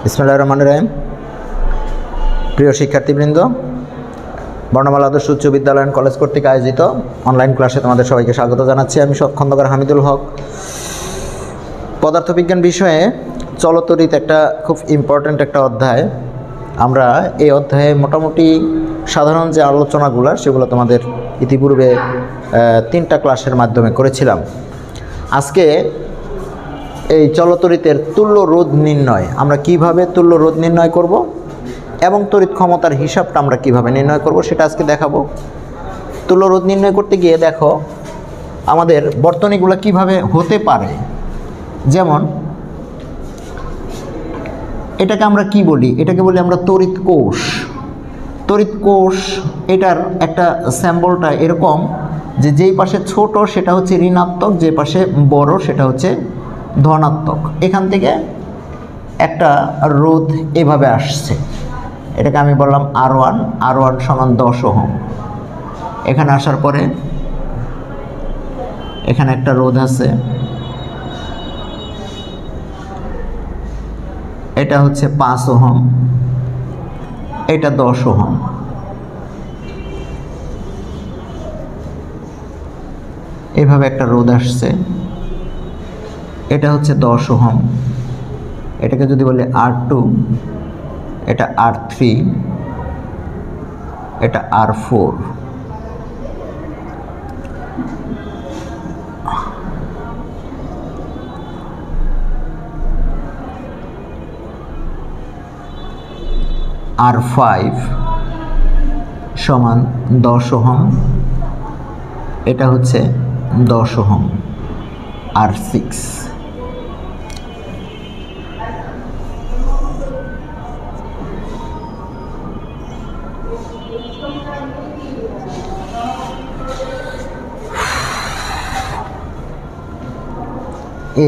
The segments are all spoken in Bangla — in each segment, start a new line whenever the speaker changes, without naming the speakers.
বিসমিল্লাহির রহমানির রহিম। প্রিয় শিক্ষার্থীবৃন্দ, বর্ণমালা আদর্শ উচ্চ বিদ্যালয় অ্যান্ড কলেজ কর্তৃক আয়োজিত অনলাইন ক্লাসে তোমাদের সবাইকে স্বাগত জানাচ্ছি। আমি খন্দকার হামিদুল হক। পদার্থবিজ্ঞান বিষয়ে চলতরিৎ একটা খুব ইম্পর্ট্যান্ট একটা অধ্যায়। আমরা এই অধ্যায়ে মোটামুটি সাধারণ যে আলোচনাগুলো সেগুলো তোমাদের ইতিপূর্বে 3টা ক্লাসের মাধ্যমে করেছিলাম। আজকে এই চলতরিতের তুল্য রোধ নির্ণয়, আমরা কিভাবে তুল্য রোধ নির্ণয় করব এবং তড়িৎ ক্ষমতার হিসাবটা আমরা কিভাবে নির্ণয় করব সেটা আজকে দেখাবো। তুল্য রোধ নির্ণয় করতে গিয়ে দেখো আমাদের বর্তনীগুলো কিভাবে হতে পারে। যেমন এটাকে আমরা কি বলি? এটাকে বলি আমরা তড়িৎ কোষ। তড়িৎ কোষ এটার একটা স্যাম্বলটা এরকম যে যেই পাশে ছোট সেটা হচ্ছে ঋণাত্মক, যে পাশে বড় সেটা হচ্ছে ধনাত্মক। এখান থেকে একটা রোধ এভাবে আসছে, এটাকে আমি বললাম R1 সমান 10 ওহম। এখানে আসার পরে এখানে একটা রোধ আছে, এটা হচ্ছে 5 ওহম, এটা 10 ওহম। এভাবে একটা রোধ আসছে, এটা হচ্ছে 10 ওহম। এটাকে যদি বলি R2, এটা R3, এটা R4। R5 সমান 10 ওহম, এটা হচ্ছে 10 ohm. R6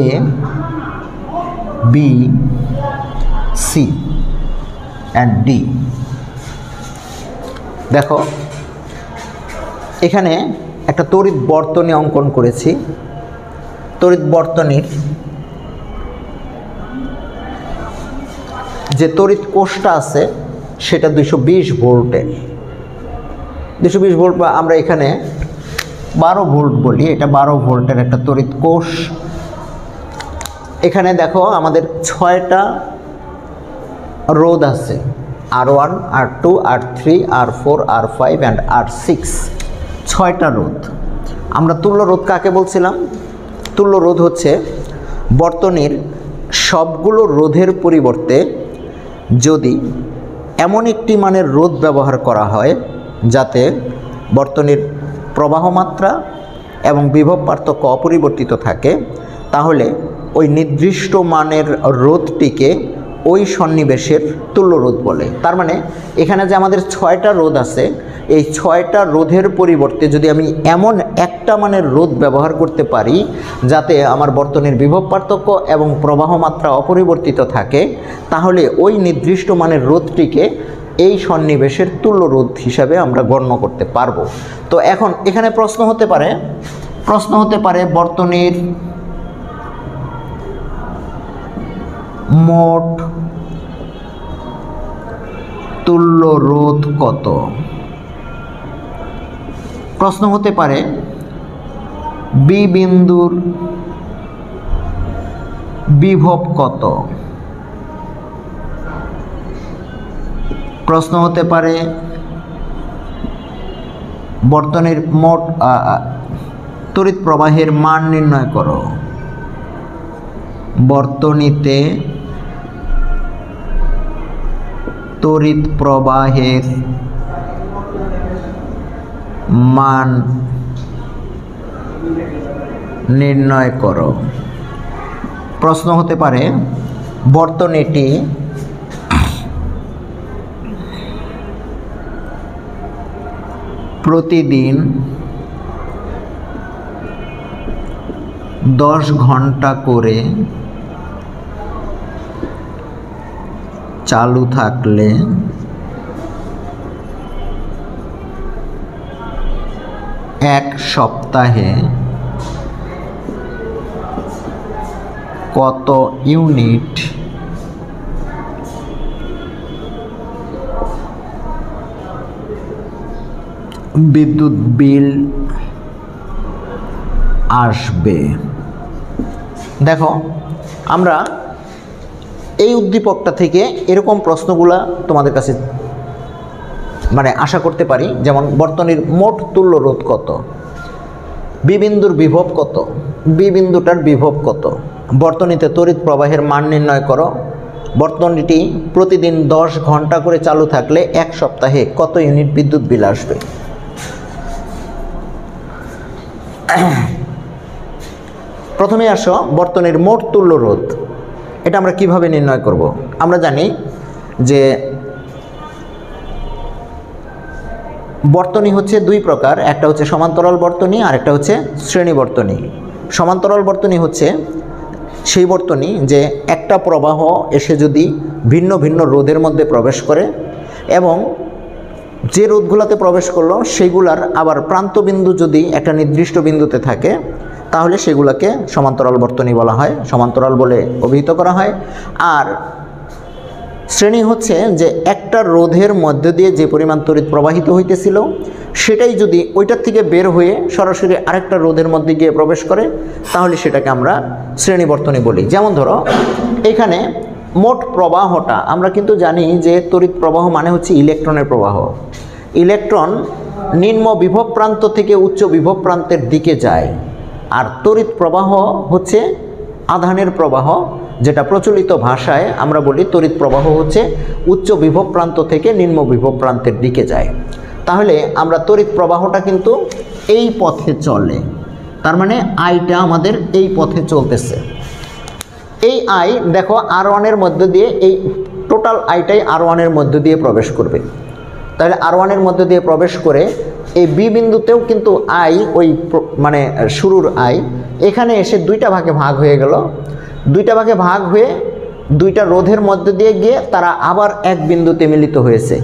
A, B, C and D। দেখো এখানে একটা তড়িৎ বর্তনী অঙ্কন করেছি। তড়িৎ বর্তনীর যে তড়িৎ কোষটা আছে সেটা 220 ভোল্টের। 220 ভোল্ট বা আমরা এখানে 12 ভোল্ট বলি, এটা 12 ভোল্টের একটা তড়িৎ কোষ। এখানে দেখো আমাদের 6টা রোধ আছে, R1, R2, R3, R4, R5 and R6। 6টা রোধ। আমরা তুল্য রোধ কাকে বলছিলাম? তুল্য রোধ হচ্ছে বর্তনীর সবগুলো রোধের পরিবর্তে যদি এমন একটি মানের রোধ ব্যবহার করা হয় যাতে বর্তনীর প্রবাহ মাত্রা এবং বিভব পার্থক্য অপরিবর্তিত থাকে, তাহলে ওই নির্দিষ্ট মানের রোধটিকে ওই সন্নিবেশের তুল্য রোধ বলে। তার মানে এখানে যে আমাদের 6টা রোধ আছে, এই 6টা রোধের পরিবর্তে যদি আমি এমন একটা মানের রোধ ব্যবহার করতে পারি যাতে আমার বর্তনীর বিভব পার্থক্য এবং প্রবাহ মাত্রা অপরিবর্তিত থাকে, তাহলে ওই নির্দিষ্ট মানের রোধটিকে এই সন্নিবেশের তুল্য রোধ হিসাবে আমরা গণ্য করতে পারবো। তো এখন এখানে প্রশ্ন হতে পারে বর্তনীর মোট তুল্য রোধ কত? প্রশ্ন হতে পারে বি বিন্দুর বিভব কত? প্রশ্ন হতে পারে বর্তনীর মোট তড়িৎ প্রবাহের মান নির্ণয় করো। বর্তনীতে তড়িৎ প্রবাহের মান নির্ণয় করো। প্রশ্ন হতে পারে বর্তনীটি প্রতিদিন 10 ঘন্টা করে চালু থাকলে এক সপ্তাহে কত ইউনিট বিদ্যুৎ বিল আসবে। দেখো আমরা এই উদ্দীপকটা থেকে এরকম প্রশ্নগুলা তোমাদের কাছে মানে আশা করতে পারি, যেমন বর্তনীর মোট তুল্য রোধ কত, বি বিন্দুর বিভব কত, বি বিন্দুটার বিভব কত, বর্তনীতে তড়িৎ প্রবাহের মান নির্ণয় করো, বর্তনীটি প্রতিদিন 10 ঘন্টা করে চালু থাকলে এক সপ্তাহে কত ইউনিট বিদ্যুৎ বিল আসবে। প্রথমে আসো বর্তনীর মোট তুল্য রোধ, এটা আমরা কিভাবে নির্ণয় করব। আমরা জানি যে বর্তনী হচ্ছে দুই প্রকার, একটা হচ্ছে সমান্তরাল বর্তনী আর একটা হচ্ছে শ্রেণী বর্তনী। সমান্তরাল বর্তনী হচ্ছে সেই বর্তনী যে একটা প্রবাহ এসে যদি ভিন্ন ভিন্ন রোধের মধ্যে প্রবেশ করে এবং যে রোধগুলোতে প্রবেশ করলো সেগুলার আবার প্রান্তবিন্দু যদি একটা নির্দিষ্ট বিন্দুতে থাকে তাহলে সেগুলোকে সমান্তরাল বর্তনী বলা হয়, সমান্তরাল বলে অভিহিত করা হয়। আর শ্রেণী হচ্ছে যে একটা রোধের মধ্য দিয়ে যে পরিমাণ তড়িৎ প্রবাহিত হইতেছিল সেটাই যদি ওইটার থেকে বের হয়ে সরাসরি আরেকটা রোধের মধ্যে গিয়ে প্রবেশ করে তাহলে সেটাকে আমরা শ্রেণী বর্তনী বলি। যেমন ধরো এখানে মোট প্রবাহটা আমরা কিন্তু জানি যে তড়িৎ প্রবাহ মানে হচ্ছে ইলেকট্রনের প্রবাহ। ইলেকট্রন নিম্ন বিভব প্রান্ত থেকে উচ্চ বিভব প্রান্তের দিকে যায়, আর তড়িৎ প্রবাহ হচ্ছে আধানের প্রবাহ, যেটা প্রচলিত ভাষায় আমরা বলি তড়িৎ প্রবাহ হচ্ছে উচ্চ বিভব প্রান্ত থেকে নিম্ন বিভব প্রান্তের দিকে যায়। তাহলে আমরা তড়িৎ প্রবাহটা কিন্তু এই পথে চলে, তার মানে আইটা আমাদের এই পথে চলতেছে। এই আই দেখো R1-এর মধ্য দিয়ে, এই টোটাল আইটাই R1-এর মধ্য দিয়ে প্রবেশ করবে। তাহলে R1-এর মধ্য দিয়ে প্রবেশ করে এই বি বিন্দুতেও কিন্তু আই ওই মানে শুরুর আই এখানে এসে দুইটা ভাগে ভাগ হয়ে গেল, দুইটা ভাগে ভাগ হয়ে দুইটা রোধের মধ্য দিয়ে গিয়ে তারা আবার এক বিন্দুতে মিলিত হয়েছে।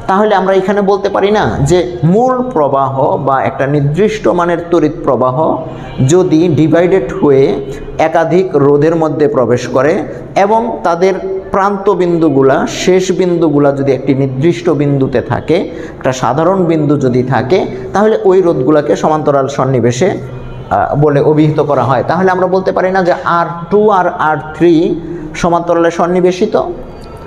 তাহলে আমরা এখানে বলতে পারি না যে মূল প্রবাহ বা একটা নির্দিষ্ট মানের তড়িৎ প্রবাহ যদি ডিভাইডেড হয়ে একাধিক রোধের মধ্যে প্রবেশ করে এবং তাদের প্রান্ত বিন্দুগুলা শেষ বিন্দুগুলা যদি একটি নির্দিষ্ট বিন্দুতে থাকে, একটা সাধারণ বিন্দু যদি থাকে, তাহলে ওই রোধগুলোকে সমান্তরাল সন্নিবেশে বলে অভিহিত করা হয়। তাহলে আমরা বলতে পারি না যে R2 আর R3 সমান্তরালে সন্নিবেশিত।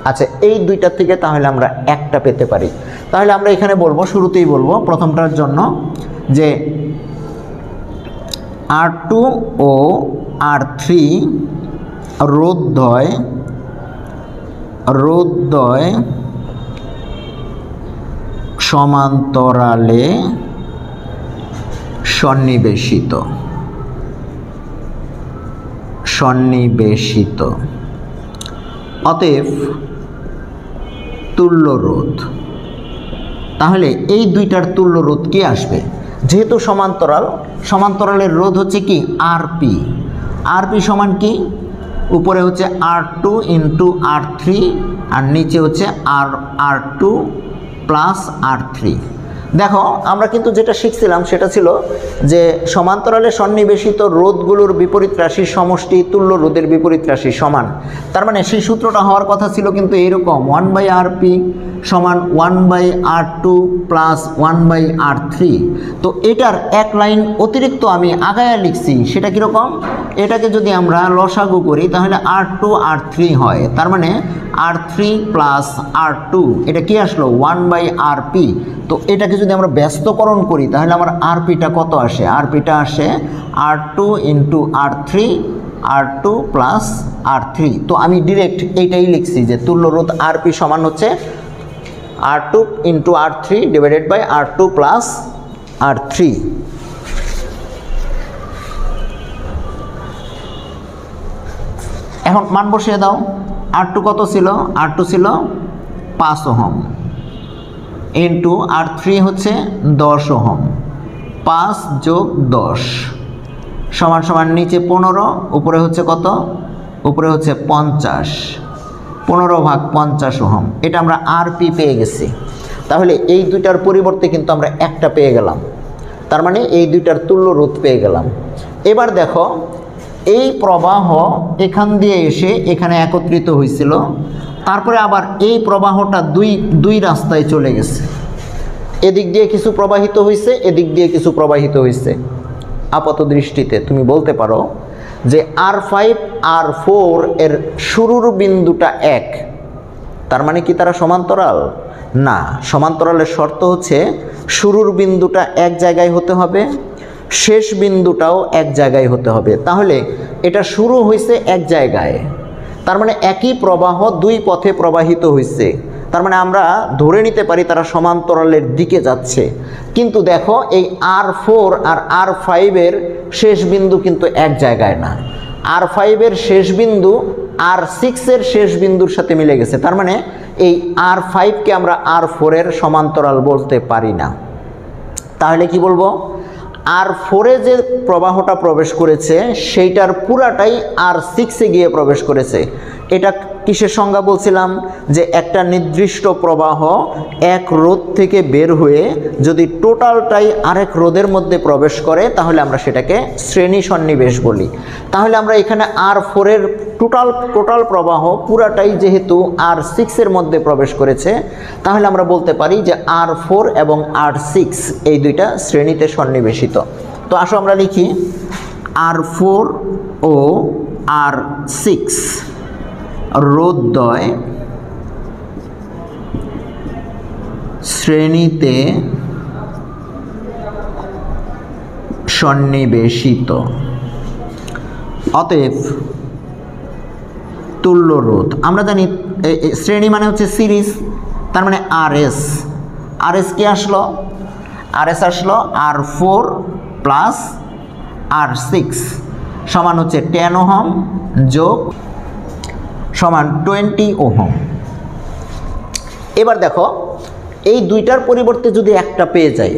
আচ্ছা, এই দুইটা থেকে তাহলে আমরা একটা পেতে পারি। তাহলে আমরা এখানে বলবো, শুরুতেই বলবো প্রথমটার জন্য যে R2 ও R3 রোধদ্বয় সমান্তরালে সন্নিবেশিত। অতএব তুল্য রোধ। তাহলে এই দুইটার তুল্য রোধ কি আসবে? যেহেতু সমান্তরালের রোধ হচ্ছে কি আরপি। আরপি সমান কি? উপরে হচ্ছে R2 ইন্টু R3 আর নিচে হচ্ছে R2 প্লাস R3। দেখো আমরা কিন্তু যেটা শিখছিলাম সেটা ছিল যে সমান্তরালে সন্নিবেশিত রোধগুলোর বিপরীত রাশির সমষ্টি তুল্য রোধের বিপরীত রাশি সমান। তার মানে সেই সূত্রটা হওয়ার কথা ছিল কিন্তু এইরকম, 1/RP সমান 1/R2 প্লাস 1/R3। তো এটার এক লাইন অতিরিক্ত আমি আগায়া লিখছি, সেটা কীরকম? এটাকে যদি আমরা লসাগু করি তাহলে R2 R3 হয়, তার মানে R3 প্লাস R2 এটা কি আসলো? 1/RP। তো এটাকে যদি আমরা ব্যস্তকরণ করি তাহলে আমার আরপিটা কত আসে? আরপিটা আসে R2 into R2 plus R3। তো আমি ডিরেক্ট এইটাই লিখছি যে তুল্য রোধ আরপি সমান হচ্ছে R2 into R3 divided by R2 plus R3। এখন মান বসিয়ে দাও। R2 কত ছিল? R2 ছিল 5 ওহম ইন্টু R3 হচ্ছে 10 ওহম, 5 যোগ 10 সমান সমান নিচে 15, উপরে হচ্ছে কত? উপরে হচ্ছে 50, 15 ভাগ 50 ওহম। এটা আমরা আরপি পেয়ে গেছি। তাহলে এই দুইটার পরিবর্তে কিন্তু আমরা একটা পেয়ে গেলাম, তার মানে এই দুইটার তুল্য রোধ পেয়ে গেলাম। এবার দেখো এই প্রবাহ এখান দিয়ে এসে এখানে একত্রিত হয়েছিল, তারপরে আবার এই প্রবাহটা দুই রাস্তায় চলে গেছে। এদিক দিয়ে কিছু প্রবাহিত হয়েছে, এদিক দিয়ে কিছু প্রবাহিত হয়েছে। আপাত দৃষ্টিতে তুমি বলতে পারো যে R5 R4 এর শুরুর বিন্দুটা এক, তার মানে কি তারা সমান্তরাল? না, সমান্তরালের শর্ত হচ্ছে শুরুর বিন্দুটা এক জায়গায় হতে হবে, শেষ বিন্দুটাও এক জায়গায় হতে হবে। তাহলে এটা শুরু হয়েছে এক জায়গায়, তার মানে একই প্রবাহ দুই পথে প্রবাহিত হয়েছে, তার মানে আমরা ধরে নিতে পারি তারা সমান্তরালের দিকে যাচ্ছে। কিন্তু দেখো এই R4 আর R5 এর শেষ বিন্দু কিন্তু এক জায়গায় না। R5 এর শেষ বিন্দু R6 এর শেষ বিন্দুর সাথে মিলে গেছে, তার মানে এই R5কে আমরা R4 এর সমান্তরাল বলতে পারি না। তাহলে কি বলবো? R4 এ যে প্রবাহটা প্রবেশ করেছে সেইটার পুরাটাই R6 এ গিয়ে প্রবেশ করেছে। এটা কিসের সংজ্ঞা বলছিলাম? যে একটা নির্দিষ্ট প্রবাহ এক রোধ থেকে বের হয়ে যদি টোটালটাই আরেক রোধের মধ্যে প্রবেশ করে তাহলে আমরা সেটাকে শ্রেণী সন্নিবেশ বলি। তাহলে আমরা এখানে R4 এর টোটাল প্রবাহ পুরাটাই যেহেতু R6 এর মধ্যে প্রবেশ করেছে, তাহলে আমরা বলতে পারি যে R4 এবং R6 এই দুইটা শ্রেণীতে সন্নিবেশিত। তো আসো আমরা লিখি R4 ও R6 রোধদ্বয় শ্রেণীতে সন্নিবেশিত, অতএব তুল্য রোধ। আমরা জানি শ্রেণী মানে হচ্ছে সিরিজ, তার মানে RS কি আসলো? RS আসলো R4 প্লাস R6 সমান হচ্ছে 10 ওহম যোগ সমান 20 ওহম। এবার দেখো এই দুইটার পরিবর্তে যদি একটা পেয়ে যাই,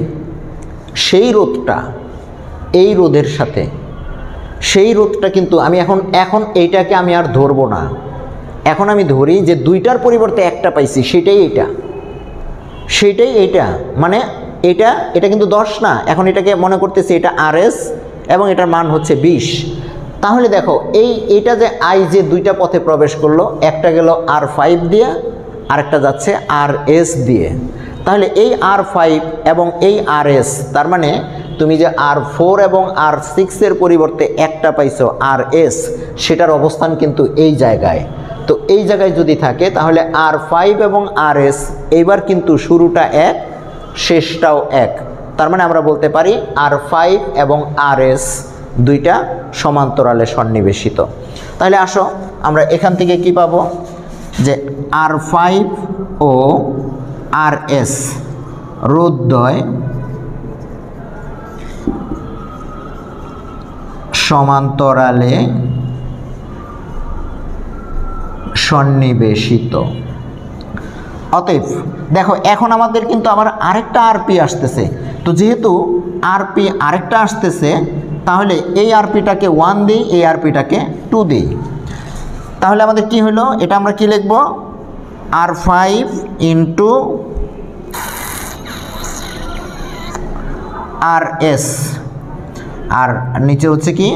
সেই রোধটা এই রোধের সাথে, সেই রোধটা কিন্তু আমি এখন এইটাকে আমি আর ধরবো না। এখন আমি ধরি যে দুইটার পরিবর্তে একটা পাইছি, সেটাই এইটা, মানে এটা কিন্তু 10 না। এখন এটাকে মনে করতেছি এটা RS এবং এটার মান হচ্ছে 20। তাহলে দেখো এইটা যে I যে দুইটা পথে প্রবেশ করলো, একটা গেল R5 দিয়ে আরেকটা যাচ্ছে RS দিয়ে। তাহলে এই R5 এবং এই RS, তার মানে তুমি যে R4 এবং R6 এর পরিবর্তে একটা পাইছো RS, সেটার অবস্থান কিন্তু এই জায়গায়। তো এই জায়গায় যদি থাকে তাহলে R5 এবং RS এইবার কিন্তু শুরুটা এক, শেষটাও এক। তার মানে আমরা বলতে পারি R5 এবং RS দুইটা সমান্তরালে সন্নিবেশিত। তাহলে আসো আমরা এখান থেকে কি পাবো? যে R5 ও RS রোধদ্বয় সমান্তরালে সন্নিবেশিত। অতএব দেখো এখন আমাদের কিন্তু আবার আরেকটা RP আসতেছে। তো যেহেতু RP আরেকটা আসতেছে, তাহলে এই RPটাকে 1 দিই, এই RPটাকে 2 দিই। তাহলে আমাদের কি হলো? এটা আমরা কি লিখব? R5 ইন্টু RS, আর নিচে হচ্ছে কি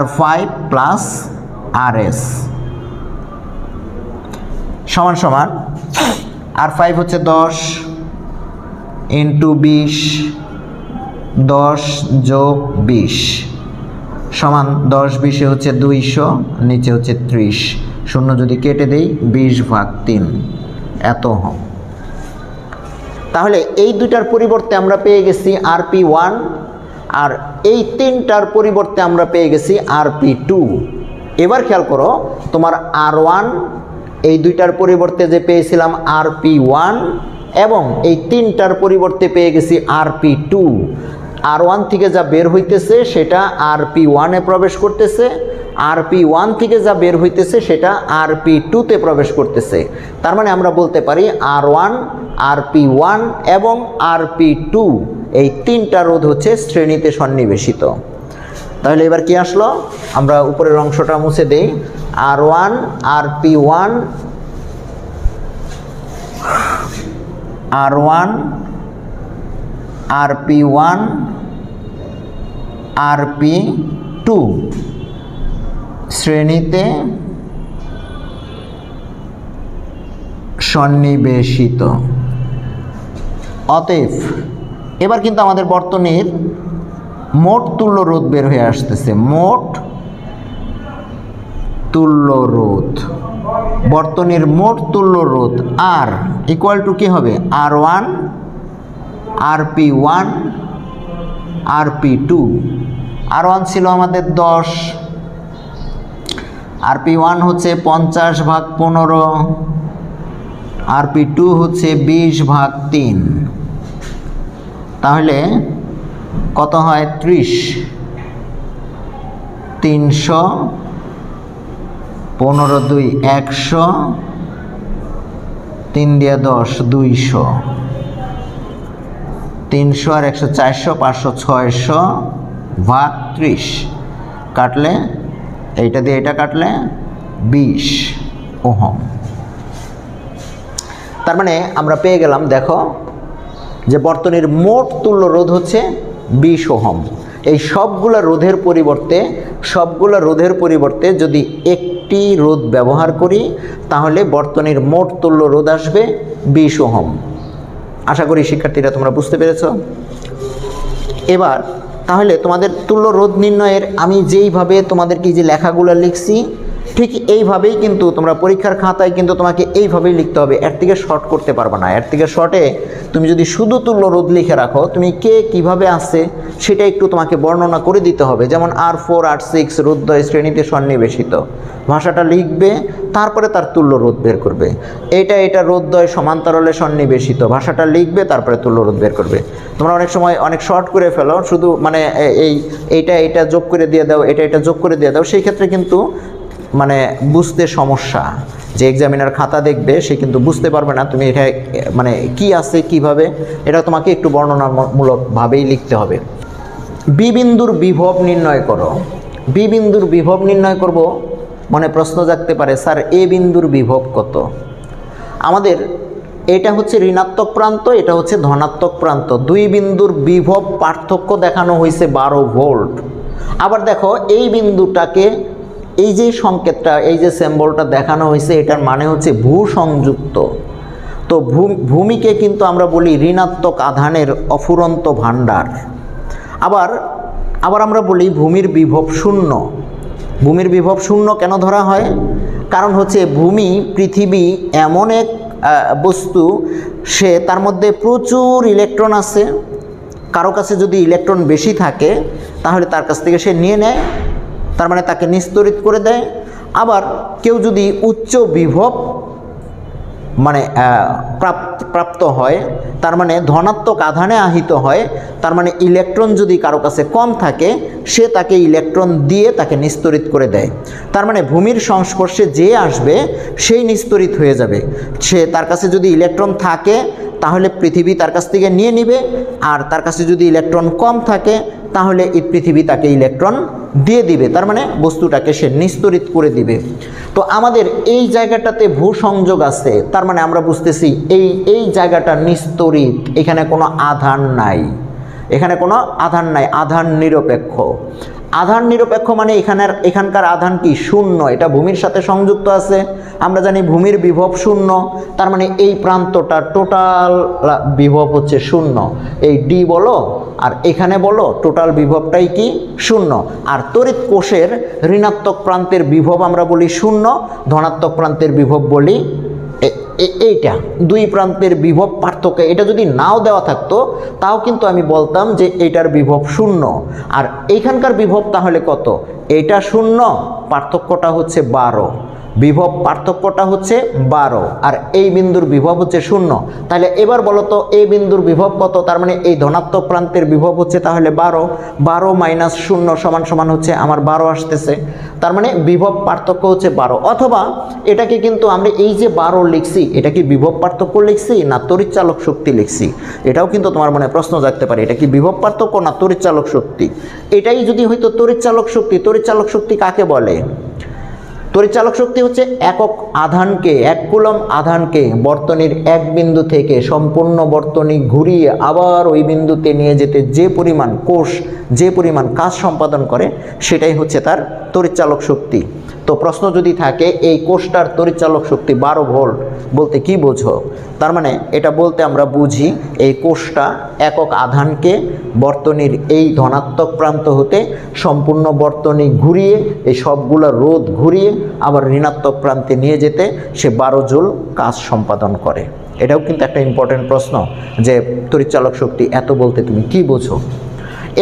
R5 প্লাস RS সমান সমান R5 হচ্ছে 10 ইন্টু 20, 10 যোগ 20 সমান 10 20 হচ্ছে 200, নিচে হচ্ছে 30, শূন্য যদি কেটে দেই 20/3 এত ওহম। তাহলে এই দুইটার পরিবর্তে আমরা পেয়ে গেছি RP1, আর এই তিনটার পরিবর্তে আমরা পেয়ে গেছি RP2। এবার খেয়াল করো, তোমার R1 এই দুইটার পরিবর্তে যে পেয়েছিলাম RP1 এবং এই তিনটার পরিবর্তে পেয়ে গেছি RP2। R1 থেকে যা বের হইতেছে সেটা RP1 এ প্রবেশ করতেছে, RP1 থেকে যা বের হইতেছে সেটা RP2 তে প্রবেশ করতেছে। তার মানে আমরা বলতে পারি R1, RP1 এবং RP2 এই তিনটা রোধ হচ্ছে শ্রেণীতে সন্নিবেশিত। তাহলে এবার কি আসলো? আমরা উপরের অংশটা মুছে দেই। R1, RP1, R1, RP1, RP2 শ্রেণীতে সন্নিবেশিত। অতএব এবার কিন্তু আমাদের বর্তনীর মোট তুল্য রোধ বের হয়ে আসতেছে। মোট তুল্য রোধ, বর্তনীর মোট তুল্য রোধ আর ইকুয়াল টু কি হবে? R1 RP1 RP2। R1 ছিল আমাদের 10, RP1 হচ্ছে 50/15, RP2 হচ্ছে 20/3। তাহলে কত হয়? 30, 300, 15 2 100, 3 দিয়ে 10 200, 300 আর 100 400, 500 600/30 কাটলে এইটা দিয়ে এটা কাটলে 20 ওহম। তার মানে আমরা পেয়ে গেলাম, দেখো যে বর্তনীর মোট তুল্য রোধ হচ্ছে 20 ওহম। এই সবগুলা রোধের পরিবর্তে যদি একটি রোধ ব্যবহার করি তাহলে বর্তনীর মোট তুল্য রোধ আসবে 20 ওহম। আশা করি শিক্ষার্থীরা তোমরা বুঝতে পেরেছ। এবার তাহলে তোমাদের তুল্য রোধ নির্ণয়ের আমি যেইভাবে তোমাদেরকে যে লেখাগুলো লিখছি ঠিক এইভাবেই কিন্তু তোমরা পরীক্ষার খাতায় কিন্তু তোমাকে এইভাবেই লিখতে হবে, এর থেকে শর্ট করতে পারবে না। এর থেকে শর্টে তুমি যদি শুধু তুল্য রোধ লিখে রাখো, তুমি কে কিভাবে আসছে সেটা একটু তোমাকে বর্ণনা করে দিতে হবে। যেমন R4 R6 রোধদ্বয় শ্রেণীতে সন্নিবেশিত, ভাষাটা লিখবে, তারপরে তার তুল্য রোধ বের করবে। এটা রোধদ্বয় সমান্তরালে সন্নিবেশিত, ভাষাটা লিখবে, তারপরে তুল্য রোধ বের করবে। তোমরা অনেক সময় অনেক শর্ট করে ফেলো, শুধু মানে এইটা যোগ করে দিয়ে দাও, এটা যোগ করে দিয়ে দাও, সেই ক্ষেত্রে কিন্তু মানে বুঝতে সমস্যা। যে এক্সামিনার খাতা দেখবে সে কিন্তু বুঝতে পারবে না তুমি এটা মানে কি আছে কিভাবে, এটা তোমাকে একটু বর্ণনামূলকভাবেই লিখতে হবে। বি বিন্দুর বিভব নির্ণয় করো। বি বিন্দুর বিভব নির্ণয় করব, মনে প্রশ্ন জাগতে পারে, স্যার এ বিন্দুর বিভব কত? আমাদের এটা হচ্ছে ঋণাত্মক প্রান্ত, এটা হচ্ছে ধনাত্মক প্রান্ত, দুই বিন্দুর বিভব পার্থক্য দেখানো হয়েছে 12 ভোল্ট। আবার দেখো এই বিন্দুটাকে, এই যে সংকেতটা, এই যে সিম্বলটা দেখানো হয়েছে, এটার মানে হচ্ছে ভূ সংযুক্ত। তো ভূমিকে কিন্তু আমরা বলি ঋণাত্মক আধানের অফুরন্ত ভাণ্ডার। আবার আমরা বলি ভূমির বিভব শূন্য। ভূমির বিভব শূন্য কেন ধরা হয়? কারণ হচ্ছে ভূমি, পৃথিবী এমন এক বস্তু, সে তার মধ্যে প্রচুর ইলেকট্রন আছে। কারো কাছে যদি ইলেকট্রন বেশি থাকে তাহলে তার কাছ থেকে সে নিয়ে নেয়, তার মানে তাকে নিস্তরিত করে দেয়। আবার কেউ যদি উচ্চ বিভব মানে প্রাপ্ত হয়, তার মানে ধনাত্মক আধানে আহিত হয়, তার মানে ইলেকট্রন যদি কারো কাছে কম থাকে সে তাকে ইলেকট্রন দিয়ে তাকে নিস্তরিত করে দেয়। তার মানে ভূমির সংস্পর্শে যে আসবে সেই নিস্তরিত হয়ে যাবে। সে তার কাছে যদি ইলেকট্রন থাকে তাহলে পৃথিবী তার কাছ থেকে নিয়ে নিবে, আর তার কাছে যদি ইলেকট্রন কম থাকে তাহলে এই পৃথিবী তাকে ইলেকট্রন দিয়ে দিবে, তার মানে বস্তুটাকে সে নিস্তরিত করে দিবে। তো আমাদের এই জায়গাটাতে ভূসংযোগ আছে, তার মানে আমরা বুঝতেছি এই জায়গাটা নিস্তরিত, এখানে কোনো আধান নাই, এখানে কোনো আধান নাই, আধান নিরপেক্ষ। আধান নিরপেক্ষ মানে এখানকার আধান কি? শূন্য। এটা ভূমির সাথে সংযুক্ত আছে, আমরা জানি ভূমির বিভব শূন্য, তার মানে এই প্রান্তটা টোটাল বিভব হচ্ছে শূন্য। এই ডি বলো আর এখানে বলো, টোটাল বিভবটাই কি? শূন্য। আর তড়িৎ কোষের ঋণাত্মক প্রান্তের বিভব আমরা বলি শূন্য, ধনাত্মক প্রান্তের বিভব বলি এইটা। দুই প্রান্তের বিভব পার্থক্য, এটা যদি নাও দেওয়া থাকতো তাও কিন্তু আমি বলতাম যে এটার বিভব শূন্য। আর এইখানকার বিভব তাহলে কত? এটা শূন্য, পার্থক্যটা হচ্ছে 12, বিভব পার্থক্যটা হচ্ছে 12, আর এই বিন্দুর বিভব হচ্ছে শূন্য। তাহলে এবার বলো তো এই বিন্দুর বিভব কত? তার মানে এই ধনাত্মক প্রান্তের বিভব হচ্ছে তাহলে 12, 12 মাইনাস শূন্য সমান হচ্ছে আমার 12 আসতেছে, তার মানে বিভব পার্থক্য হচ্ছে 12। অথবা এটাকে কিন্তু আমরা এই যে 12 লিখছি, এটা কি বিভব পার্থক্য লিখছি না তড়িৎচালক শক্তি লিখছি? এটাও কিন্তু তোমার মনে প্রশ্ন জাগতে পারে, এটা কি বিভব পার্থক্য না তড়িৎচালক শক্তি? এটাই যদি হয়তো তড়িৎচালক শক্তি, তড়িৎচালক শক্তি কাকে বলে? তড়িৎচালক শক্তি হচ্ছে একক আধানকে, 1 কুলম্ব আধানকে বর্তনীর এক বিন্দু থেকে সম্পূর্ণ বর্তনী ঘুরিয়ে আবার ওই বিন্দুতে নিয়ে যেতে যে পরিমাণ কোষ, যে পরিমাণ কাজ সম্পাদন করে, সেটাই হচ্ছে তার তড়িৎচালক শক্তি। তো প্রশ্ন যদি থাকে এই কোষটার তড়িৎচালক শক্তি 12 ভোল্ট বলতে কি বোঝো, তার মানে এটা বলতে আমরা বুঝি এই কোষটা একক আধানকে বর্তনীর এই ধনাত্মক প্রান্ত হতে সম্পূর্ণ বর্তনী ঘুরিয়ে এই সবগুলো রোধ ঘুরিয়ে আবার ঋণাত্মক প্রান্তে নিয়ে যেতে সে 12 জুল কাজ সম্পাদন করে। এটাও কিন্তু একটা ইম্পর্টেন্ট প্রশ্ন যে তড়িৎচালক শক্তি এত বলতে তুমি কি বোঝো।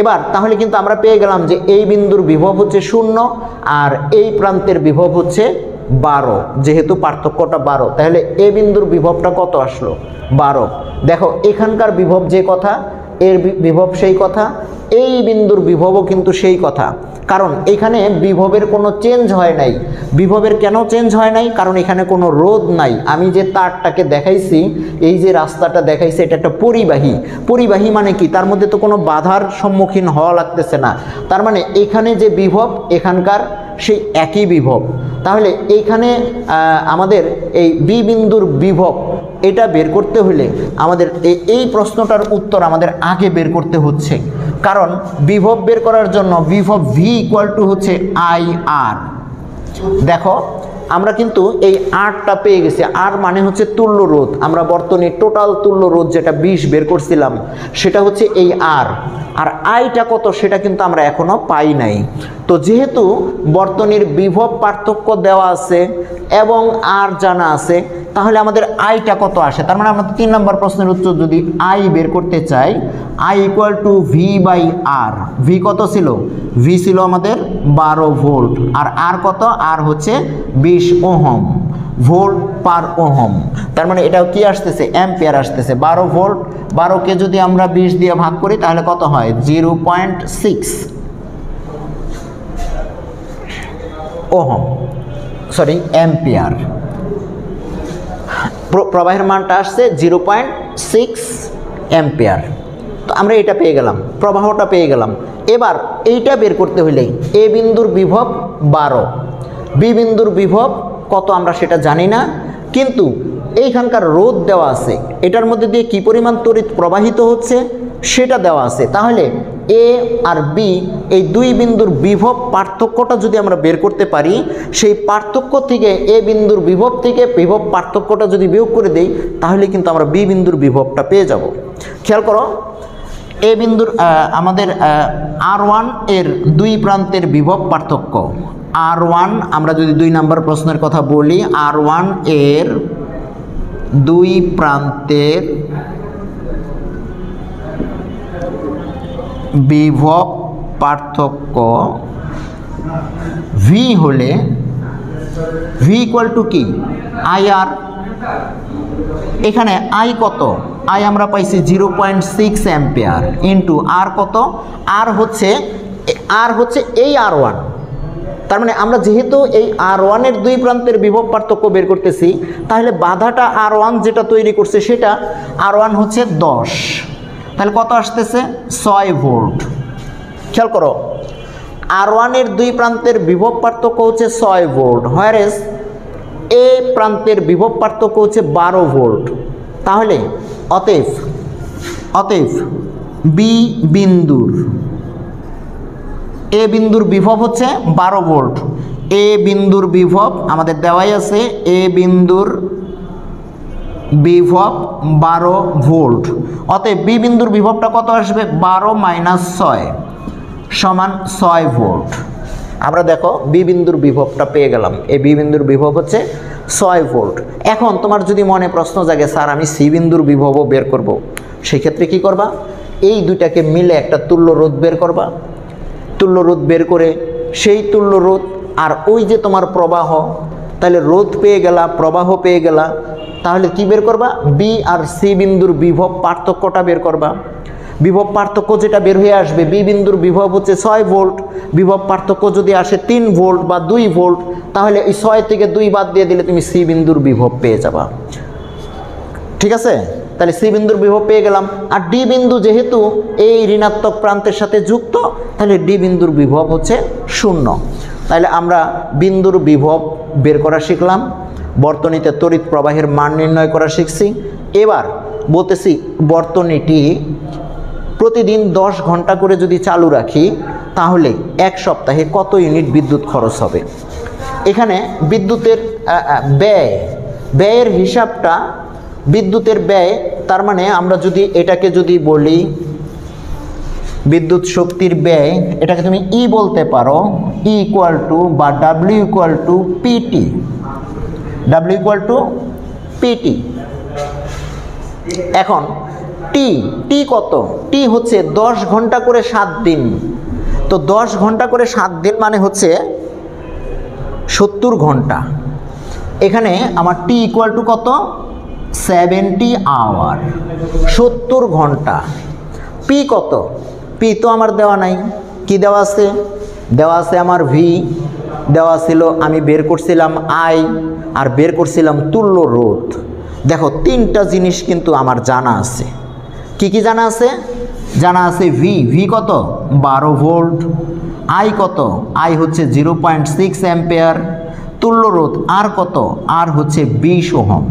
এবার তাহলে কিন্তু আমরা পেয়ে গেলাম যে এই বিন্দুর বিভব হচ্ছে 0 আর এই প্রান্তের বিভব হচ্ছে 12, যেহেতু পার্থক্যটা 12 তাহলে এই বিন্দুর বিভবটা কত আসলো 12। দেখো এখানকার বিভব যে কথা, এর বিভব সেই কথা, এই বিন্দুর বিভবও কিন্তু সেই কথা, কারণ এখানে বিভবের কোনো চেঞ্জ হয় নাই। বিভবের কেন চেঞ্জ হয় নাই? কারণ এখানে কোনো রোধ নাই। আমি যে তারটাকে দেখাইছি, এই যে রাস্তাটা দেখাইছি, এটা একটা পরিবাহী। পরিবাহী মানে কি? তার মধ্যে তো কোনো বাধার সম্মুখীন হওয়া লাগতেছে না। তার মানে এখানে যে বিভব এখানকার সেই একই বিভব। তাহলে এইখানে আমাদের এই বি বিন্দুর বিভব এটা বের করতে হলে আমাদের এই প্রশ্নটার উত্তর আমাদের আগে বের করতে হচ্ছে, কারণ বিভব বের করার জন্য বিভব ভি ইকুয়াল টু হচ্ছে আই আর। দেখো আমরা কিন্তু এই আরটা পেয়ে গেছি, আর মানে হচ্ছে তুল্য রোধ। আমরা বর্তনীর টোটাল তুল্য রোধ যেটা 20 বের করছিলাম সেটা হচ্ছে এই আর আইটা কত সেটা কিন্তু আমরা এখনো পাই নাই। তো যেহেতু বর্তনীর বিভব পার্থক্য দেওয়া আছে এবং আর জানা আছে, তাহলে আমাদের আইটা কত আসে? তার মানে আমাদের 3 নম্বর প্রশ্নের উত্তর যদি আই বের করতে চাই, I equal to V by R. V কত ছিল? ভি ছিল আমাদের 12 ভোল্ট, আর কত? আর হচ্ছে 20 ওহম, ভোল্ট পার ওহম। তার মানে এটাও কি আসতেছে? অ্যাম্পিয়ার আসতেছে। 12 ভোল্ট, 12কে যদি আমরা 20 দিয়ে ভাগ করি তাহলে কত হয়? 0.6 ওহম, সরি অ্যাম্পিয়ার। প্রবাহের মানটা আসছে 0.6 অ্যাম্পিয়ার। তো আমরা এটা পেয়ে গেলাম, প্রবাহটা পেয়ে গেলাম। এবার এইটা বের করতে হলেই এ বিন্দুর বিভব 12, বি বিন্দুর বিভব কত আমরা সেটা জানি না, কিন্তু এইখানকার রোধ দেওয়া আছে, এটার মধ্যে দিয়ে কি পরিমাণ তড়িৎ প্রবাহিত হচ্ছে সেটা দেওয়া আছে। তাহলে এ আর বি এই দুই বিন্দুর বিভব পার্থক্যটা যদি আমরা বের করতে পারি, সেই পার্থক্য থেকে এ বিন্দুর বিভব থেকে বিভব পার্থক্যটা যদি বিয়োগ করে দেই, তাহলে কিন্তু আমরা বি বিন্দুর বিভবটা পেয়ে যাব। খেয়াল করো, এ বিন্দুর আমাদের R1 এর দুই প্রান্তের বিভব পার্থক্য। R1 আমরা যদি 2 নম্বর প্রশ্নের কথা বলি, R1 এর দুই প্রান্তের বিভব পার্থক্য ভি হলে ভি ইকুয়াল টু কি? আই আর। এখানে আই কত? আই আমরা পাইছি 0.6 অ্যাম্পিয়ার ইন্টু আর কত? আর হচ্ছে এই R1। তার মানে আমরা যেহেতু এই R1 এর দুই প্রান্তের বিভব পার্থক্য বের করতেছি, তাহলে বাধাটা R1 যেটা তৈরি করছে সেটা R1 হচ্ছে 10, তাহলে কত আসতেছে? 6 ভোল্ট। খেয়াল করো, R1 এর দুই প্রান্তের বিভব পার্থক্য হচ্ছে 6 ভোল্ট, হোয়ারেস এ প্রান্তের বিভব পার্থক্য হচ্ছে 12 ভোল্ট। তাহলে অতএব বি বিন্দুর এ বিন্দুর বিভব হচ্ছে 12 ভোল্ট। এ বিন্দুর বিভব আমাদের দেওয়াই আছে, এ বিন্দুর বিভব 12 ভোল্ট। অতএব বি বিন্দুর বিভবটা কত আসবে? 12 - 6 সমান 6 ভোল্ট। আমরা দেখো বি বিন্দুর বিভবটা পেয়ে গেলাম। এই বি বিন্দুর বিভব হচ্ছে 6 ভোল্ট। এখন তোমার যদি মনে প্রশ্ন জাগে, স্যার আমি সি বিন্দুর বিভবও বের করব, সেক্ষেত্রে কি করবা? এই দুইটাকে মিলে একটা তুল্য রোধ বের করবা। তুল্য রোধ বের করে সেই তুল্য রোধ আর ওই যে তোমার প্রবাহ, তাহলে রোধ পেয়ে গেলা, প্রবাহ পেয়ে গেলা, তাহলে কি বের করবা? বি আর সি বিন্দুর বিভব পার্থক্যটা বের করবা। বিভব পার্থক্য যেটা বের হয়ে আসবে, বি বিন্দুর বিভব হচ্ছে 6 ভোল্ট, বিভব পার্থক্য যদি আসে 3 ভোল্ট বা 2 ভোল্ট, তাহলে এই 6 থেকে 2 বাদ দিয়ে দিলে তুমি সি বিন্দুর বিভব পেয়ে যাবা। ঠিক আছে, তাহলে সি বিন্দুর বিভব পেয়ে গেলাম। আর ডি বিন্দু যেহেতু এই ঋণাত্মক প্রান্তের সাথে যুক্ত, তাহলে ডি বিন্দুর বিভব হচ্ছে 0। তাহলে আমরা বিন্দুর বিভব বের করা শিখলাম, বর্তনীতে তড়িৎ প্রবাহের মান নির্ণয় করা শিখছি। এবার বলতেছি বর্তনীটি প্রতিদিন 10 ঘন্টা করে যদি চালু রাখি, তাহলে এক সপ্তাহে কত ইউনিট বিদ্যুৎ খরচ হবে? এখানে বিদ্যুতের ব্যয়ের হিসাবটা, বিদ্যুতের ব্যয়, তার মানে আমরা যদি এটাকে যদি বলি বিদ্যুৎ শক্তির ব্যয়, এটাকে তুমি ই বলতে পারো, ই ইকুয়াল টু বা W equal to P T, W equal to P T. এখন টি কত? টি হচ্ছে 10 ঘন্টা করে 7 দিন। তো 10 ঘন্টা করে 7 দিন মানে হচ্ছে 70 ঘন্টা। এখানে আমার টি ইকুয়াল টু কত? 70 আওয়ার, 70 ঘন্টা। পি কত? পি তো আমার দেওয়া নাই। কি দেওয়া আছে? দেওয়া আছে আমার ভি, দেওয়া ছিল, আমি বের করছিলাম আই, আর বের করছিলাম তুল্য রোধ। দেখো 3টা জিনিস কিন্তু আমার জানা আছে। কি কি জানা আছে? জানা আছে ভি কত? 12 ভোল্ট। আই কত? আই হচ্ছে 0.6 অ্যাম্পিয়ার। তুল্য রোধ আর কত? আর হচ্ছে 20 ওহম।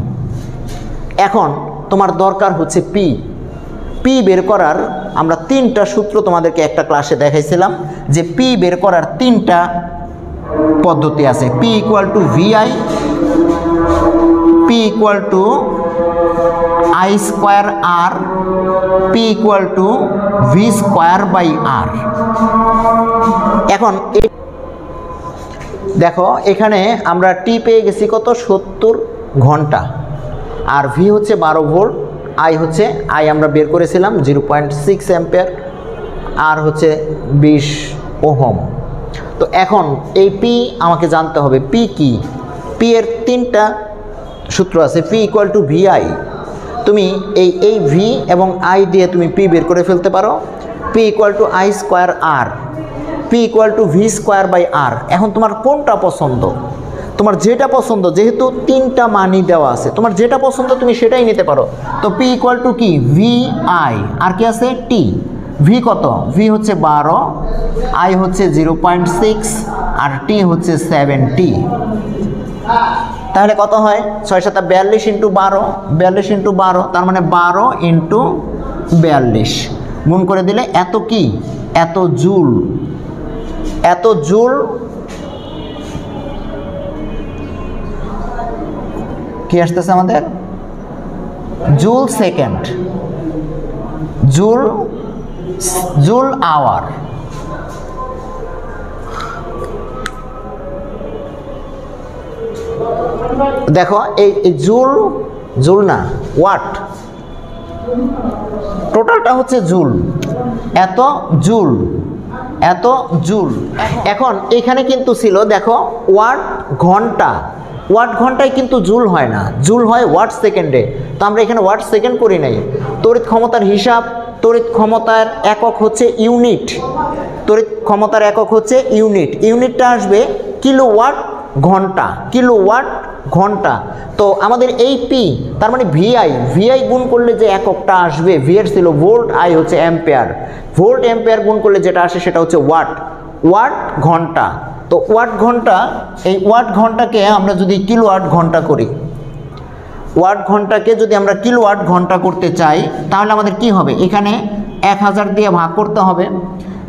এখন তোমার দরকার হচ্ছে পি বের করার। আমরা 3টা সূত্র তোমাদেরকে একটা ক্লাসে দেখাইছিলাম যে পি বের করার 3টা পদ্ধতি আছে। P equal to VI, P equal to I square R, P equal to V square by R. এখন দেখো এখানে আমরা টি পেয়ে গেছি কত? 70 ঘন্টা। আর ভি হচ্ছে 12 ভোল্ট, আই আমরা বের করেছিলাম 0.6 অ্যাম্পিয়ার, আর হচ্ছে 20 ওহম। তো এখন এই পি আমাকে জানতে হবে। পি কি? পি এর 3টা সূত্র আছে। পি ইকুয়াল টু ভিআই, তুমি এই ভি এবং আই দিয়ে তুমি পি বের করে ফেলতে পারো। P equal to I square R, P equal to V square by R. এখন তোমার কোনটা পছন্দ? তোমার যেটা পছন্দ, যেহেতু 3টা মানই দেওয়া আছে, তোমার যেটা পছন্দ তুমি সেটাই নিতে পারো। তো পি ইকুয়াল টু কি? ভি আই, আর কি আছে? টি। ভি কত? ভি হচ্ছে 12, আই হচ্ছে 0.6, আর টি হচ্ছে 70। তাহলে কত হয়? 6 7 42 ইন্টু 12, 42 ইন্টু 12, তার মানে 12 ইন্টু 42 গুণ করে দিলে এত কি? এত জুল। এত জুল কি আসতেছে আমাদের? Joule second, joule hour. দেখো এই জুল না, ওয়াট, টোটালটা হচ্ছে জুল। এত জুল। এখন এখানে কিন্তু ছিল দেখো ওয়াট ঘন্টা। ওয়াট ঘন্টায় কিন্তু জুল হয় না, জুল হয় ওয়াট সেকেন্ডে। তো আমরা এখানে ওয়াট সেকেন্ড করি নাই। তড়িৎ ক্ষমতার হিসাব, তড়িৎ ক্ষমতার একক হচ্ছে ইউনিট। তড়িৎ ক্ষমতার একক হচ্ছে ইউনিট। ইউনিটটা আসবে কিলোওয়াট ঘন্টা, কিলোওয়াট ঘন্টা। তো আমাদের এই পি, তার মানে ভিআই গুণ করলে যে এককটা আসবে, ভি এর ছিল ভোল্ট, আই হচ্ছে অ্যাম্পিয়ার। ভোল্ট অ্যাম্পিয়ার গুণ করলে যেটা আসে সেটা হচ্ছে ওয়াট ঘন্টা। তো ওয়াট ঘন্টা, এই ওয়াট ঘন্টাকে আমরা যদি কিলোওয়াট ঘন্টা করি, ওয়াট ঘন্টাকে যদি আমরা কিলোওয়াট ঘন্টা করতে চাই, তাহলে আমাদের কি হবে? এখানে 1000 দিয়ে ভাগ করতে হবে।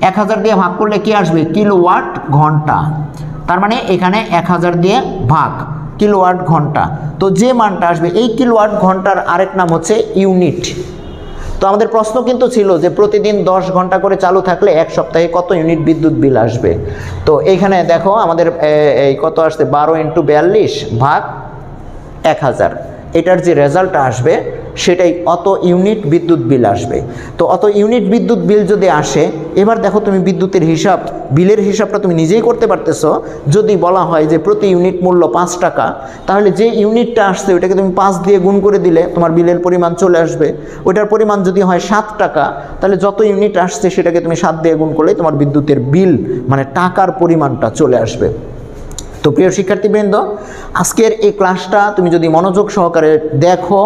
1000 দিয়ে ভাগ করলে কি আসবে? কিলোওয়াট ঘন্টা। তার মানে এখানে 1000 দিয়ে ভাগ, কিলোওয়াট ঘন্টা। তো যে মানটা আসবে, এই কিলোওয়াট ঘন্টার আরেক নাম হচ্ছে ইউনিট। তো আমাদের প্রশ্ন কিন্তু ছিল যে প্রতিদিন 10 ঘন্টা করে চালু থাকলে 1 সপ্তাহে কত ইউনিট বিদ্যুৎ বিল আসবে। তো এইখানে দেখো আমাদের এই কত আসছে? 12 ইন্টু 42 ভাগ 1000। এটার যে রেজাল্টটা আসবে সেটাই অত ইউনিট বিদ্যুৎ বিল আসবে। তো অত ইউনিট বিদ্যুৎ বিল যদি আসে, এবার দেখো তুমি বিদ্যুতের হিসাব, বিলের হিসাবটা তুমি নিজেই করতে পারতেছো। যদি বলা হয় যে প্রতি ইউনিট মূল্য 5 টাকা, তাহলে যে ইউনিটটা আসছে ওইটাকে তুমি 5 দিয়ে গুণ করে দিলে তোমার বিলের পরিমাণ চলে আসবে। ওইটার পরিমাণ যদি হয় 7 টাকা, তাহলে যত ইউনিট আসছে সেটাকে তুমি 7 দিয়ে গুণ করলে তোমার বিদ্যুতের বিল মানে টাকার পরিমাণটা চলে আসবে। তো প্রিয় শিক্ষার্থীবৃন্দ, আজকের এই ক্লাসটা তুমি যদি মনোযোগ সহকারে দেখো,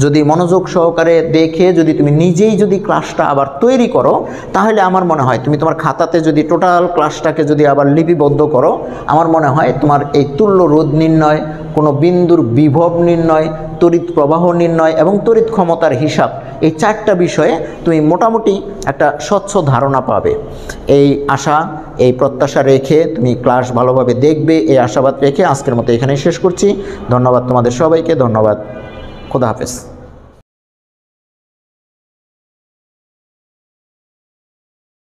যদি মনোযোগ সহকারে দেখে যদি তুমি নিজেই যদি ক্লাসটা আবার তৈরি করো, তাহলে আমার মনে হয় তুমি তোমার খাতাতে যদি টোটাল ক্লাসটাকে যদি আবার লিপিবদ্ধ করো, আমার মনে হয় তোমার এই তুল্য রোধ নির্ণয়, কোনো বিন্দুর বিভব নির্ণয়, তড়িৎ প্রবাহ নির্ণয় এবং তড়িৎ ক্ষমতার হিসাব, এই 4টা বিষয়ে তুমি মোটামুটি একটা স্বচ্ছ ধারণা পাবে। এই আশা, এই প্রত্যাশা রেখে তুমি ক্লাস ভালোভাবে দেখবে, এই আশাবাদ রেখে আজকের মতো এখানেই শেষ করছি। ধন্যবাদ তোমাদের সবাইকে, ধন্যবাদ, খোদা হাফেজ।